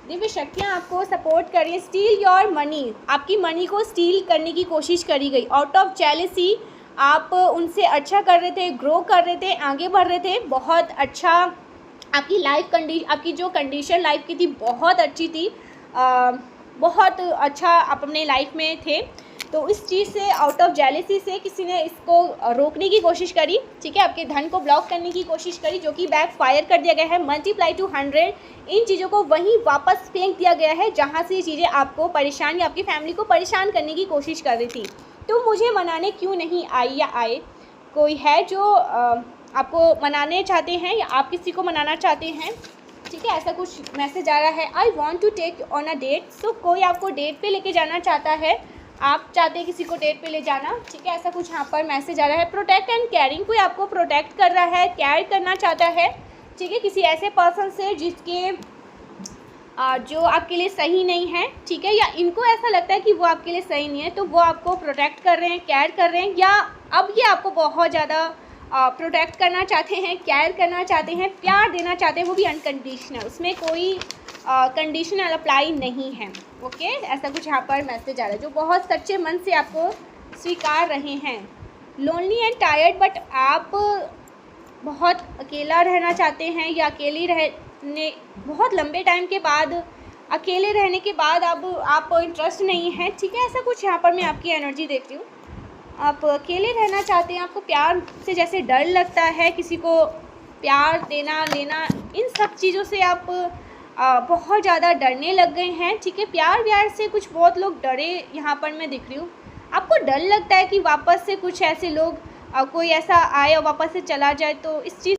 दिव्य शक्तियाँ आपको सपोर्ट कर रही हैं। स्टील योर मनी, आपकी मनी को स्टील करने की कोशिश करी गई। आउट ऑफ जेलसी, आप उनसे अच्छा कर रहे थे, ग्रो कर रहे थे, आगे बढ़ रहे थे, बहुत अच्छा आपकी लाइफ आपकी जो कंडीशन लाइफ की थी बहुत अच्छी थी, बहुत अच्छा आप अपने लाइफ में थे, तो इस चीज़ से आउट ऑफ जेलसी से किसी ने इसको रोकने की कोशिश करी, ठीक है, आपके धन को ब्लॉक करने की कोशिश करी, जो कि बैक फायर कर दिया गया है। मल्टीप्लाई टू 100, इन चीज़ों को वहीं वापस फेंक दिया गया है जहाँ से ये चीज़ें आपको परेशान या आपकी फैमिली को परेशान करने की कोशिश कर रही थी। तो मुझे मनाने क्यों नहीं आई या आए, कोई है जो आपको मनाने चाहते हैं या आप किसी को मनाना चाहते हैं, ठीक है, ऐसा कुछ मैसेज आ रहा है। I want to take on a date, so कोई आपको डेट पे लेके जाना चाहता है, आप चाहते हैं किसी को डेट पे ले जाना, ठीक है, ऐसा कुछ यहाँ पर मैसेज आ रहा है। प्रोटेक्ट एंड केयरिंग, कोई आपको प्रोटेक्ट कर रहा है, केयर करना चाहता है, ठीक है, किसी ऐसे पर्सन से जिसके जो आपके लिए सही नहीं है, ठीक है, या इनको ऐसा लगता है कि वो आपके लिए सही नहीं है, तो वो आपको प्रोटेक्ट कर रहे हैं, केयर कर रहे हैं, या अब ये आपको बहुत ज़्यादा प्रोटेक्ट करना चाहते हैं, केयर करना चाहते हैं, प्यार देना चाहते हैं, वो भी अनकंडीशनल, उसमें कोई कंडीशनल अप्लाई नहीं है। ओके, ऐसा कुछ यहाँ पर मैसेज आ रहा है, जो बहुत सच्चे मन से आपको स्वीकार रहे हैं। लोनली एंड टायर्ड, बट आप बहुत अकेला रहना चाहते हैं, या अकेली रहने बहुत लंबे टाइम के बाद, अकेले रहने के बाद अब आप इंटरेस्ट नहीं है, ठीक है, ऐसा कुछ यहाँ पर मैं आपकी एनर्जी देख रही हूँ। आप अकेले रहना चाहते हैं, आपको प्यार से जैसे डर लगता है, किसी को प्यार देना लेना, इन सब चीज़ों से आप बहुत ज़्यादा डरने लग गए हैं, ठीक है, प्यार व्यार से कुछ बहुत लोग डरे यहाँ पर मैं दिख रही हूँ। आपको डर लगता है कि वापस से कुछ ऐसे लोग कोई ऐसा आए और वापस से चला जाए, तो इस चीज़